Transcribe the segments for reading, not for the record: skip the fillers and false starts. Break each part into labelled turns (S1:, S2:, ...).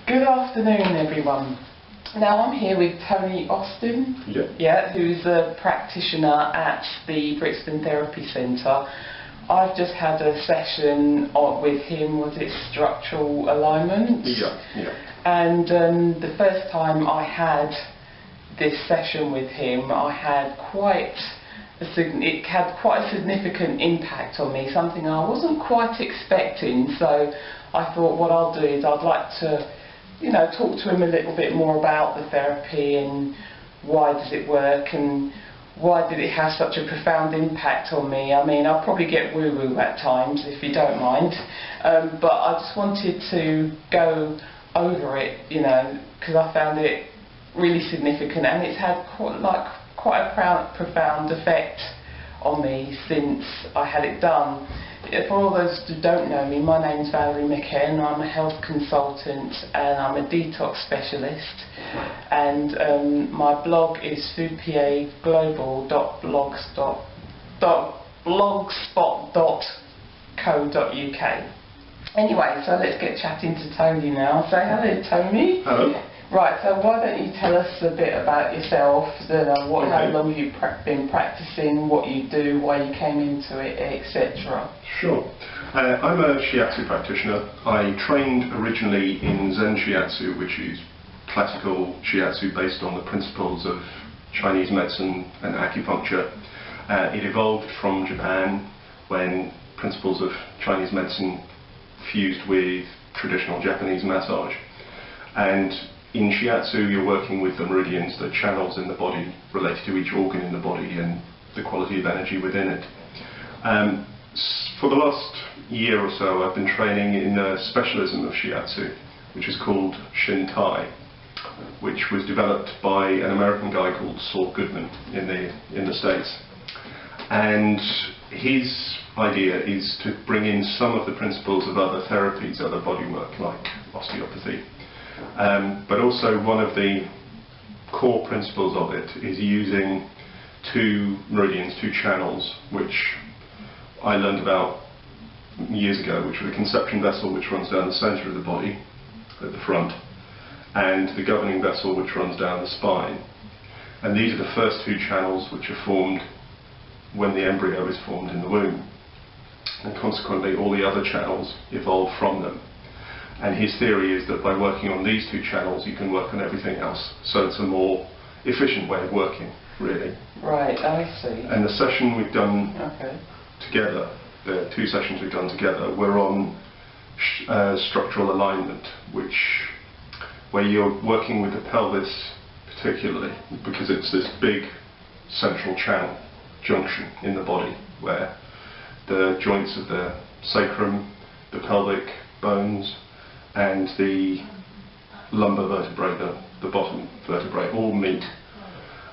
S1: Good afternoon, everyone. Now I'm here with Tony Austin, who's a practitioner at the Brixton Therapy Centre. I've just had a session with him. Was it structural alignment? And the first time I had this session with him, it had quite a significant impact on me, something I wasn't quite expecting. So I thought what I'll do is I'd like to talk to him a little bit more about the therapy and why does it work and why did it have such a profound impact on me. I mean, I'll probably get woo-woo at times, if you don't mind, but I just wanted to go over it, because I found it really significant, and it's had quite a profound effect on me since I had it done. For all those who don't know me, my name's Valerie McCann. I'm a health consultant and I'm a detox specialist, and my blog is foodpaglobal.blogspot.co.uk. Anyway, so let's get chatting to Tony now. Say hello, Tony.
S2: Hello.
S1: Right, so why don't you tell us a bit about yourself, how long you've been practicing, what you do, why you came into it, etc.
S2: Sure. I'm a Shiatsu practitioner. I trained originally in Zen Shiatsu, which is classical Shiatsu based on the principles of Chinese medicine and acupuncture. It evolved from Japan when principles of Chinese medicine fused with traditional Japanese massage. And in Shiatsu, you're working with the meridians, the channels in the body related to each organ in the body and the quality of energy within it. For the last year or so, I've been training in a specialism of Shiatsu, which is called Shintai, which was developed by an American guy called Saul Goodman in the States. And his idea is to bring in some of the principles of other therapies, other bodywork, like osteopathy. But also one of the core principles of it is using two meridians, two channels, which I learned about years ago, which were the conception vessel, which runs down the centre of the body at the front, and the governing vessel, which runs down the spine. And these are the first two channels which are formed when the embryo is formed in the womb, and consequently all the other channels evolve from them. And his theory is that by working on these two channels you can work on everything else, so it's a more efficient way of working, really.
S1: Right, I see.
S2: And the session we've done together, the two sessions we've done together, were on structural alignment, where you're working with the pelvis particularly, because it's this big central channel junction in the body where the joints of the sacrum, the pelvic bones and the lumbar vertebrae, the bottom vertebrae, all meet.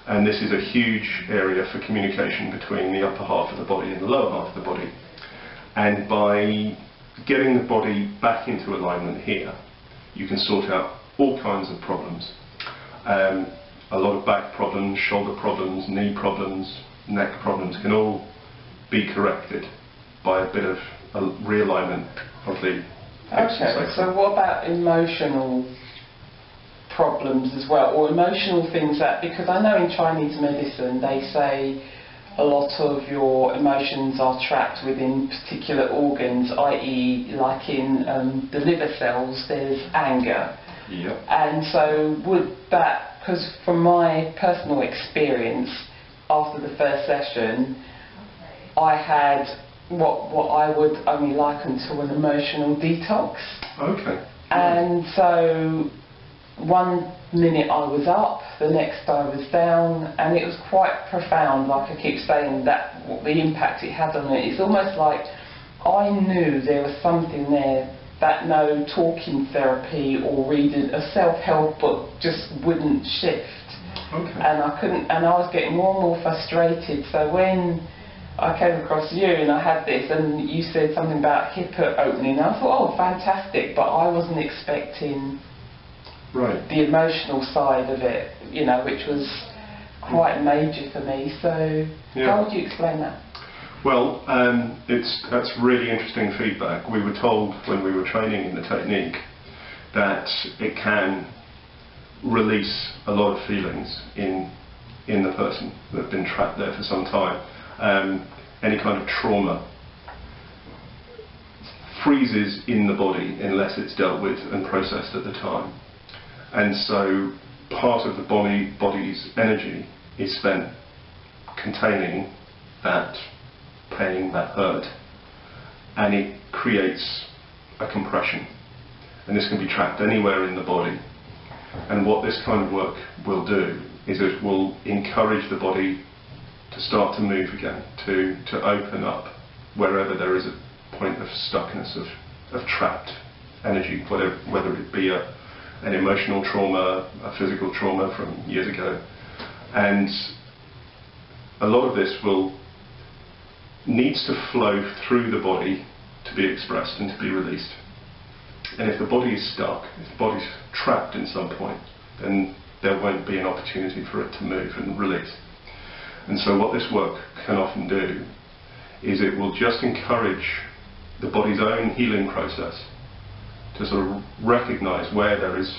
S2: And this is a huge area for communication between the upper half of the body and the lower half of the body. And by getting the body back into alignment here, you can sort out all kinds of problems. A lot of back problems, shoulder problems, knee problems, neck problems can all be corrected by a bit of a realignment of the
S1: Okay, so what about emotional problems as well, or emotional things because I know in Chinese medicine they say a lot of your emotions are trapped within particular organs, i.e. like in the liver cells there's anger.
S2: Yep. And
S1: so would that, because from my personal experience after the first session I had what I would only liken to an emotional detox.
S2: Okay.
S1: And so one minute I was up, the next I was down, and it was quite profound. Like I keep saying, that the impact it had on me, it's almost like I knew there was something there that no talking therapy or reading a self-help book just wouldn't shift.
S2: Okay.
S1: And I couldn't, and I was getting more and more frustrated. So when I came across you and I had this and you said something about hip opening, I thought, oh, fantastic, but I wasn't expecting the emotional side of it, which was quite major for me. So how would you explain that?
S2: Well, that's really interesting feedback. We were told when we were training in the technique that it can release a lot of feelings in the person that have been trapped there for some time. Any kind of trauma freezes in the body unless it's dealt with and processed at the time. And so part of the body's energy is spent containing that pain, that hurt, and it creates a compression. And this can be trapped anywhere in the body. And what this kind of work will do is it will encourage the body to start to move again, to open up wherever there is a point of stuckness, of trapped energy, whether it be an emotional trauma, a physical trauma from years ago. And a lot of this needs to flow through the body to be expressed and to be released. And if the body is stuck, if the body's trapped in some point, then there won't be an opportunity for it to move and release. And so what this work can often do is it will just encourage the body's own healing process to sort of recognize where there is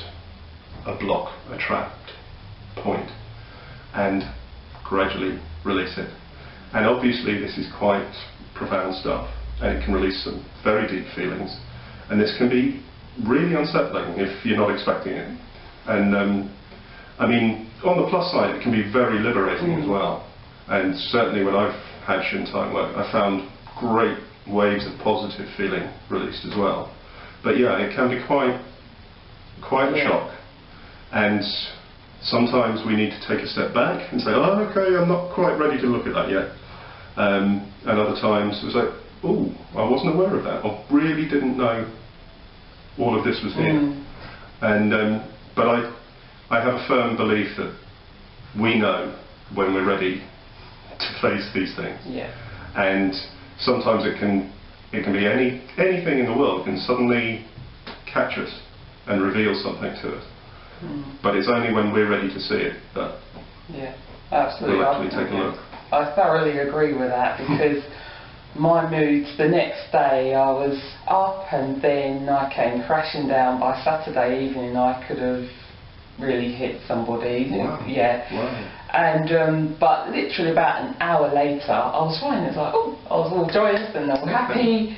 S2: a block, a trapped point, and gradually release it. And obviously this is quite profound stuff, and it can release some very deep feelings, and this can be really unsettling if you're not expecting it. And I mean, on the plus side, it can be very liberating as well. And certainly when I've had Shintai work, I found great waves of positive feeling released as well. But yeah, it can be quite a shock. And sometimes we need to take a step back and say, oh, okay, I'm not quite ready to look at that yet. And other times it was like, oh, I wasn't aware of that. I really didn't know all of this was here. And but I have a firm belief that we know when we're ready to face these things.
S1: Yeah.
S2: And sometimes it can be anything in the world can suddenly catch us and reveal something to us. But it's only when we're ready to see it that
S1: absolutely.
S2: we'll actually take a look.
S1: I thoroughly agree with that, because my moods the next day, I was up and then I came crashing down. By Saturday evening I could have really hit somebody.
S2: Wow.
S1: Yeah.
S2: Wow.
S1: And but literally about an hour later I was fine. It was like, oh, I was all joyous and all happy.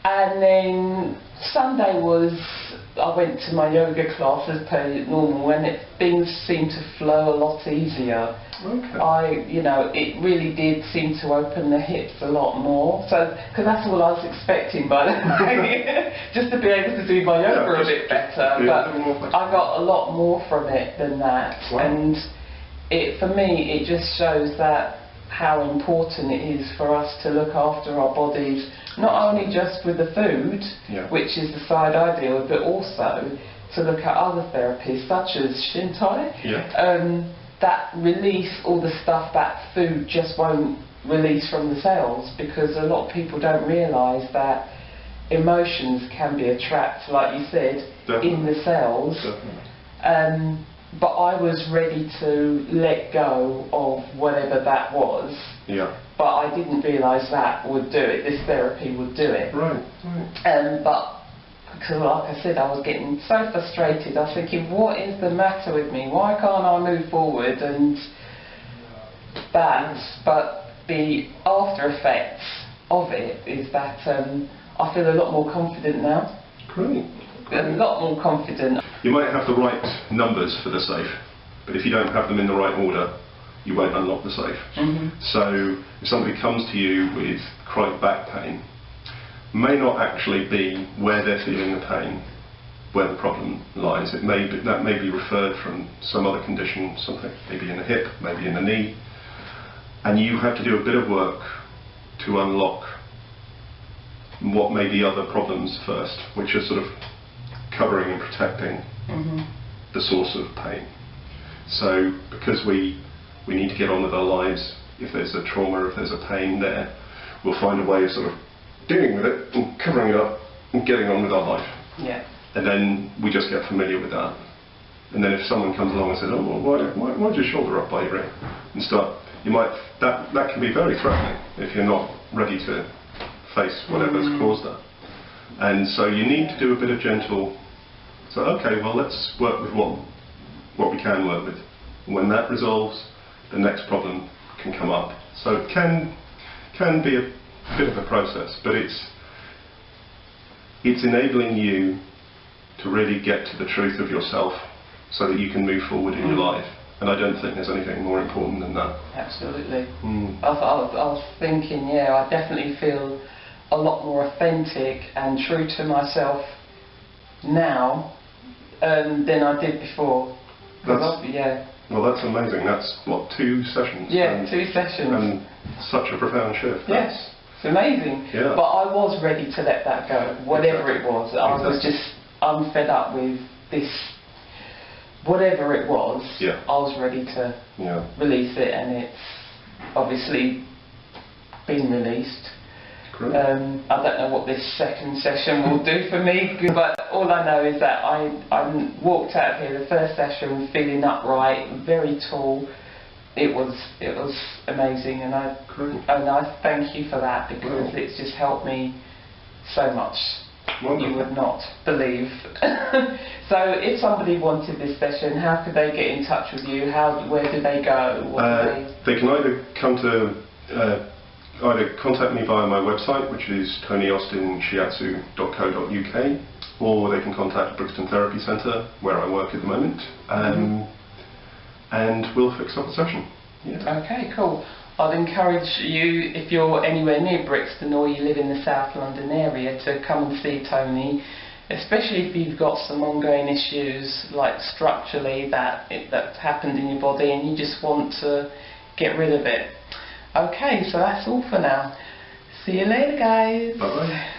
S1: And then Sunday I went to my yoga class as per normal, and things seemed to flow a lot easier.
S2: Okay.
S1: It really did seem to open the hips a lot more. So, because that's all I was expecting, by the way, just to be able to do my yoga a bit better. But I got a lot more from it than that.
S2: Wow.
S1: And for me, it just shows that how important it is for us to look after our bodies, not only just with the food, which is the side I deal with, but also to look at other therapies such as Shintai, that release all the stuff that food just won't release from the cells, because a lot of people don't realise that emotions can be trapped, like you said, in the cells. But I was ready to let go of whatever that was. But I didn't realise that would do it. This therapy would do it.
S2: Right.
S1: But because, like I said, I was getting so frustrated. I was thinking, what is the matter with me? Why can't I move forward? And but the after effects of it is that I feel a lot more confident now.
S2: Great.
S1: A lot more confident.
S2: You might have the right numbers for the safe, but if you don't have them in the right order, you won't unlock the safe. So if somebody comes to you with chronic back pain, may not actually be where they're feeling the pain, where the problem lies. That may be referred from some other condition, something maybe in the hip, maybe in the knee, and you have to do a bit of work to unlock what may be other problems first, which are sort of covering and protecting the source of pain. So because we need to get on with our lives, if there's a trauma, if there's a pain there, we'll find a way of sort of dealing with it and covering it up and getting on with our life. And then we just get familiar with that. And then if someone comes along and says, oh, well, why's your shoulder up by your ear? And that can be very threatening if you're not ready to face whatever's caused that. And so you need to do a bit of gentle So okay, well let's work with what we can work with. When that resolves, the next problem can come up. So it can be a bit of a process, but it's enabling you to really get to the truth of yourself so that you can move forward in your life. And I don't think there's anything more important than that.
S1: Absolutely. I was thinking, yeah, I definitely feel a lot more authentic and true to myself now than I did before.
S2: Well, that's amazing. That's, what, 2 sessions?
S1: Yeah, 2 sessions.
S2: And such a profound shift.
S1: Yes, it's amazing.
S2: Yeah.
S1: But I was ready to let that go, whatever it was. I'm fed up with this, whatever it was.
S2: Yeah.
S1: I was ready to release it, and it's obviously been released.
S2: Great.
S1: I don't know what this second session will do for me, but all I know is that I walked out of here the first session feeling upright, very tall. It was amazing, and I thank you for that, because it's just helped me so much.
S2: Wonderful.
S1: You would not believe. So if somebody wanted this session, how could they get in touch with you? Where do they go?
S2: They can either come to either contact me via my website, which is tonyaustinshiatsu.co.uk, or they can contact Brixton Therapy Centre, where I work at the moment, and we'll fix up a session. Yeah.
S1: Okay, cool. I'd encourage you, if you're anywhere near Brixton or you live in the South London area, to come and see Tony, especially if you've got some ongoing issues, like structurally, that's happened in your body and you just want to get rid of it. Okay, so that's all for now. See you later, guys.
S2: Bye-bye.